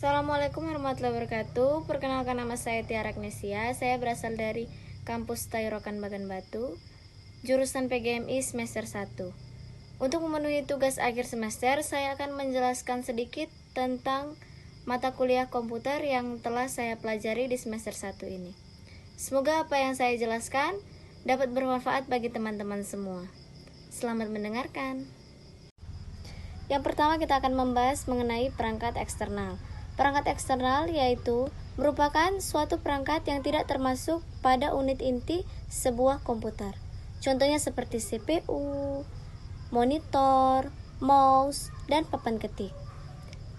Assalamualaikum warahmatullahi wabarakatuh. Perkenalkan, nama saya Tiara Agnesia. Saya berasal dari kampus Tairokan Bagan Batu, jurusan PGMI semester 1. Untuk memenuhi tugas akhir semester, saya akan menjelaskan sedikit tentang mata kuliah komputer yang telah saya pelajari di semester 1 ini. Semoga apa yang saya jelaskan dapat bermanfaat bagi teman-teman semua. Selamat mendengarkan. Yang pertama, kita akan membahas mengenai perangkat eksternal. Perangkat eksternal yaitu merupakan suatu perangkat yang tidak termasuk pada unit inti sebuah komputer. Contohnya seperti CPU, monitor, mouse, dan papan ketik.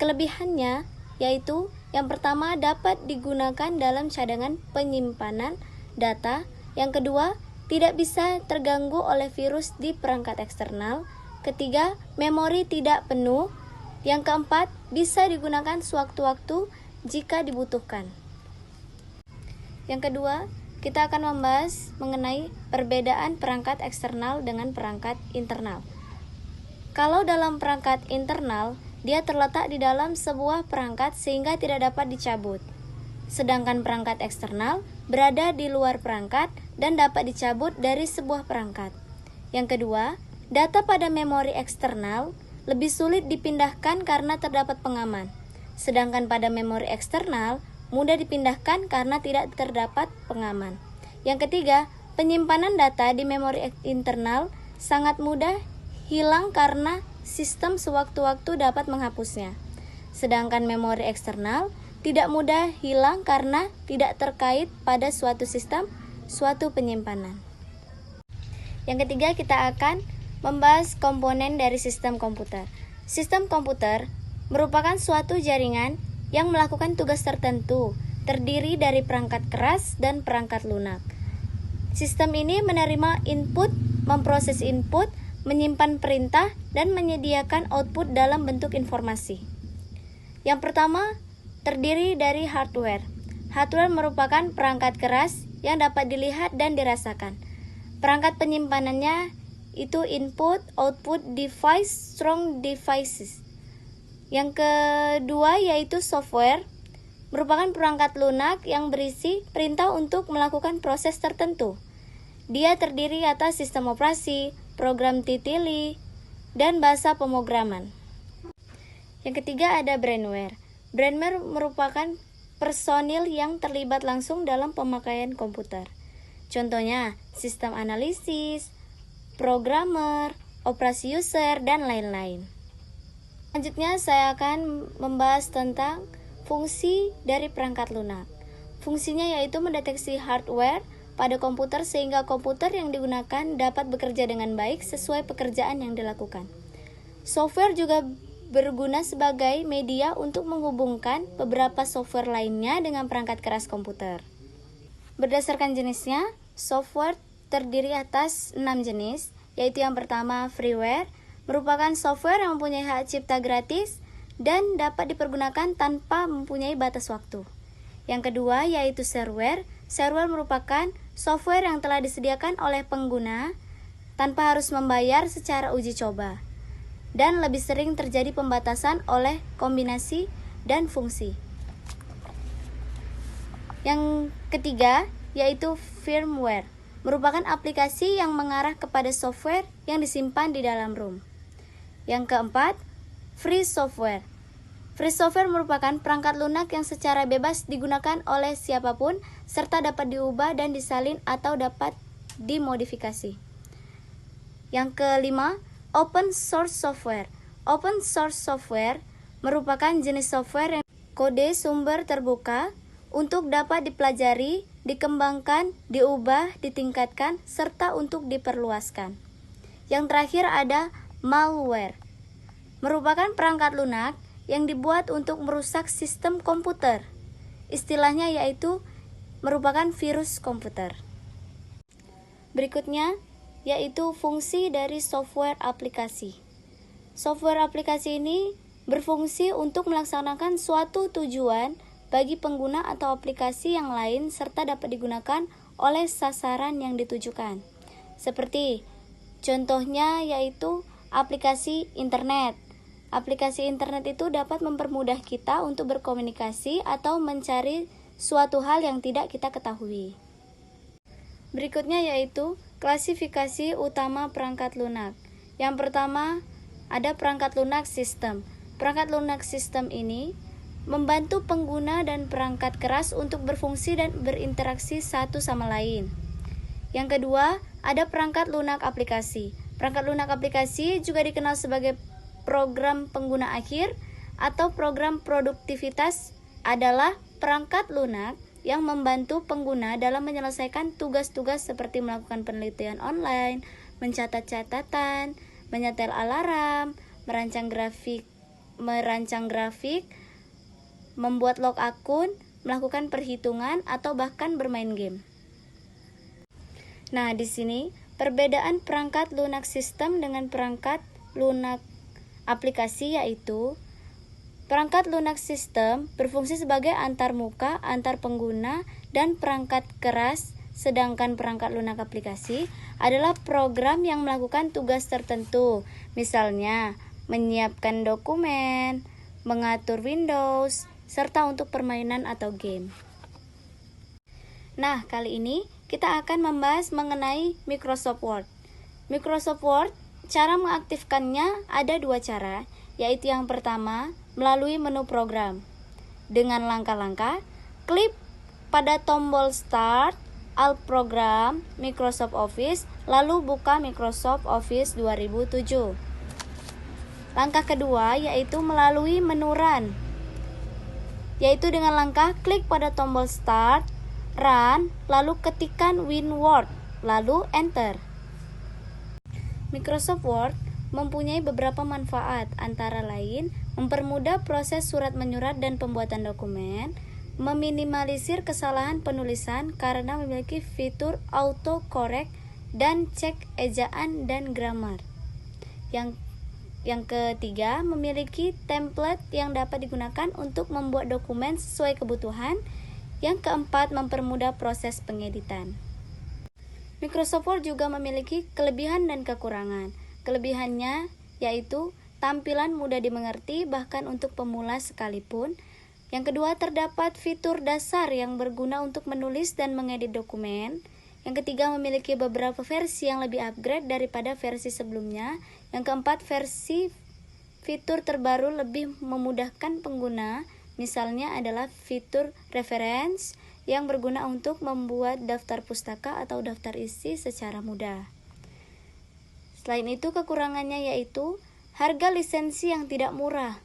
Kelebihannya yaitu yang pertama, dapat digunakan dalam cadangan penyimpanan data. Yang kedua, tidak bisa terganggu oleh virus di perangkat eksternal. Ketiga, memori tidak penuh. Yang keempat, bisa digunakan sewaktu-waktu jika dibutuhkan. Yang kedua, kita akan membahas mengenai perbedaan perangkat eksternal dengan perangkat internal. Kalau dalam perangkat internal, dia terletak di dalam sebuah perangkat sehingga tidak dapat dicabut. Sedangkan perangkat eksternal berada di luar perangkat dan dapat dicabut dari sebuah perangkat. Yang kedua, data pada memori eksternal lebih sulit dipindahkan karena terdapat pengaman. Sedangkan pada memori eksternal mudah dipindahkan karena tidak terdapat pengaman. Yang ketiga, penyimpanan data di memori internal sangat mudah hilang karena sistem sewaktu-waktu dapat menghapusnya. Sedangkan memori eksternal tidak mudah hilang karena tidak terkait pada suatu sistem, suatu penyimpanan. Yang ketiga, kita akan membahas komponen dari sistem komputer. Sistem komputer merupakan suatu jaringan yang melakukan tugas tertentu, terdiri dari perangkat keras dan perangkat lunak. Sistem ini menerima input, memproses input, menyimpan perintah, dan menyediakan output dalam bentuk informasi. Yang pertama, terdiri dari hardware. Hardware merupakan perangkat keras yang dapat dilihat dan dirasakan. Perangkat penyimpanannya itu input, output, device, strong devices. Yang kedua yaitu software, merupakan perangkat lunak yang berisi perintah untuk melakukan proses tertentu. Dia terdiri atas sistem operasi, program titili, dan bahasa pemrograman. Yang ketiga ada brainware. Brainware merupakan personil yang terlibat langsung dalam pemakaian komputer. Contohnya sistem analisis, programmer, operasi user, dan lain-lain. Selanjutnya saya akan membahas tentang fungsi dari perangkat lunak. Fungsinya yaitu mendeteksi hardware pada komputer sehingga komputer yang digunakan dapat bekerja dengan baik sesuai pekerjaan yang dilakukan. Software juga berguna sebagai media untuk menghubungkan beberapa software lainnya dengan perangkat keras komputer. Berdasarkan jenisnya, software terdiri atas 6 jenis, yaitu yang pertama freeware, merupakan software yang mempunyai hak cipta gratis dan dapat dipergunakan tanpa mempunyai batas waktu. Yang kedua yaitu shareware. Shareware merupakan software yang telah disediakan oleh pengguna tanpa harus membayar secara uji coba, dan lebih sering terjadi pembatasan oleh kombinasi dan fungsi. Yang ketiga yaitu firmware, merupakan aplikasi yang mengarah kepada software yang disimpan di dalam ROM. Yang keempat, free software. Free software merupakan perangkat lunak yang secara bebas digunakan oleh siapapun serta dapat diubah dan disalin atau dapat dimodifikasi. Yang kelima, open source software. Open source software merupakan jenis software yang kode sumber terbuka untuk dapat dipelajari, dikembangkan, diubah, ditingkatkan, serta untuk diperluaskan. Yang terakhir ada malware, merupakan perangkat lunak yang dibuat untuk merusak sistem komputer. Istilahnya yaitu merupakan virus komputer. Berikutnya yaitu fungsi dari software aplikasi. Software aplikasi ini berfungsi untuk melaksanakan suatu tujuan bagi pengguna atau aplikasi yang lain serta dapat digunakan oleh sasaran yang ditujukan. Seperti contohnya yaitu aplikasi internet, Aplikasi internet itu dapat mempermudah kita untuk berkomunikasi atau mencari suatu hal yang tidak kita ketahui. Berikutnya yaitu klasifikasi utama perangkat lunak. Yang pertama, ada perangkat lunak sistem. Perangkat lunak sistem ini membantu pengguna dan perangkat keras untuk berfungsi dan berinteraksi satu sama lain. Yang kedua, ada perangkat lunak aplikasi. Perangkat lunak aplikasi juga dikenal sebagai program pengguna akhir atau program produktivitas, adalah perangkat lunak yang membantu pengguna dalam menyelesaikan tugas-tugas seperti melakukan penelitian online, mencatat catatan, menyetel alarm, merancang grafik, membuat log akun, melakukan perhitungan, atau bahkan bermain game. Nah, di sini perbedaan perangkat lunak sistem dengan perangkat lunak aplikasi yaitu perangkat lunak sistem berfungsi sebagai antarmuka antar pengguna dan perangkat keras, sedangkan perangkat lunak aplikasi adalah program yang melakukan tugas tertentu, misalnya menyiapkan dokumen, mengatur Windows, serta untuk permainan atau game. Nah, kali ini kita akan membahas mengenai Microsoft Word. Microsoft Word, cara mengaktifkannya ada dua cara, yaitu yang pertama, melalui menu program. Dengan langkah-langkah, klik pada tombol Start, Alt Program, Microsoft Office, lalu buka Microsoft Office 2007. Langkah kedua yaitu melalui menu Run, yaitu dengan langkah klik pada tombol Start, Run, lalu ketikkan WinWord, lalu Enter. Microsoft Word mempunyai beberapa manfaat, antara lain mempermudah proses surat menyurat dan pembuatan dokumen, meminimalisir kesalahan penulisan karena memiliki fitur autocorrect dan cek ejaan dan grammar. Yang ketiga, memiliki template yang dapat digunakan untuk membuat dokumen sesuai kebutuhan. Yang keempat, mempermudah proses pengeditan. Microsoft Word juga memiliki kelebihan dan kekurangan. Kelebihannya yaitu tampilan mudah dimengerti bahkan untuk pemula sekalipun. Yang kedua, terdapat fitur dasar yang berguna untuk menulis dan mengedit dokumen. Yang ketiga, memiliki beberapa versi yang lebih upgrade daripada versi sebelumnya. Yang keempat, fitur terbaru lebih memudahkan pengguna. Misalnya adalah fitur reference yang berguna untuk membuat daftar pustaka atau daftar isi secara mudah. Selain itu, kekurangannya yaitu harga lisensi yang tidak murah.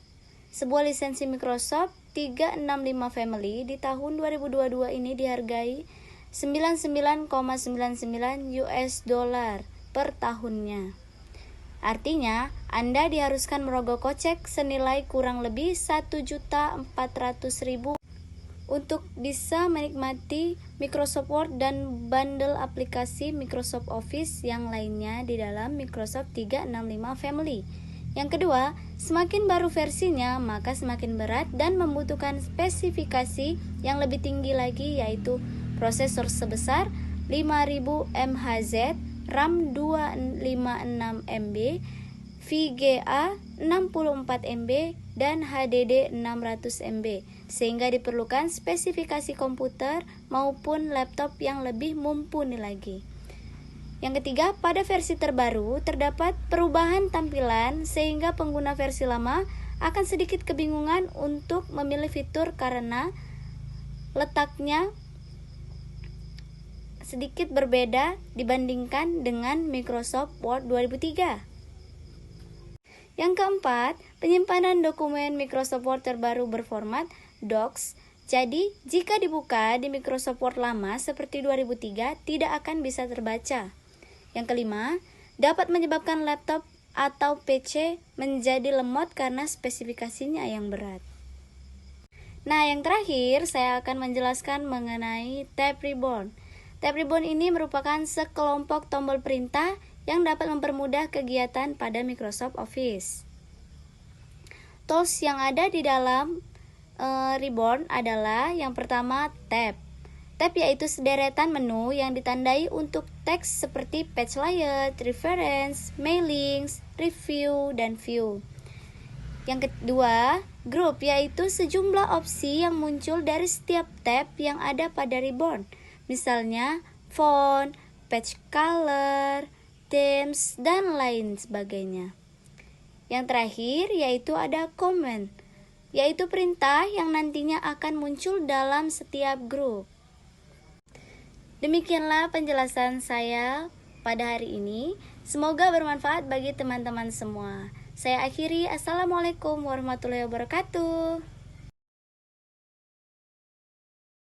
Sebuah lisensi Microsoft 365 Family di tahun 2022 ini dihargai $99,99 per tahunnya. Artinya, Anda diharuskan merogoh kocek senilai kurang lebih 1.400.000 untuk bisa menikmati Microsoft Word dan bundle aplikasi Microsoft Office yang lainnya di dalam Microsoft 365 Family. Yang kedua, semakin baru versinya, maka semakin berat dan membutuhkan spesifikasi yang lebih tinggi lagi, yaitu prosesor sebesar 5000 MHz, RAM 256 MB, VGA 64 MB, dan HDD 600 MB, sehingga diperlukan spesifikasi komputer maupun laptop yang lebih mumpuni lagi. Yang ketiga, pada versi terbaru terdapat perubahan tampilan sehingga pengguna versi lama akan sedikit kebingungan untuk memilih fitur karena letaknya sedikit berbeda dibandingkan dengan Microsoft Word 2003. Yang keempat, penyimpanan dokumen Microsoft Word terbaru berformat Docs. Jadi, jika dibuka di Microsoft Word lama seperti 2003, tidak akan bisa terbaca. Yang kelima, dapat menyebabkan laptop atau PC menjadi lemot karena spesifikasinya yang berat. Nah, yang terakhir, saya akan menjelaskan mengenai Tab Ribbon. Tab Ribbon ini merupakan sekelompok tombol perintah yang dapat mempermudah kegiatan pada Microsoft Office. Tools yang ada di dalam Ribbon adalah yang pertama Tab. Tab yaitu sederetan menu yang ditandai untuk teks seperti page layout, reference, mailings, review, dan view. Yang kedua, group yaitu sejumlah opsi yang muncul dari setiap tab yang ada pada ribbon. Misalnya font, page color, themes, dan lain sebagainya. Yang terakhir yaitu ada comment, yaitu perintah yang nantinya akan muncul dalam setiap grup. Demikianlah penjelasan saya pada hari ini. Semoga bermanfaat bagi teman-teman semua. Saya akhiri, Assalamualaikum warahmatullahi wabarakatuh.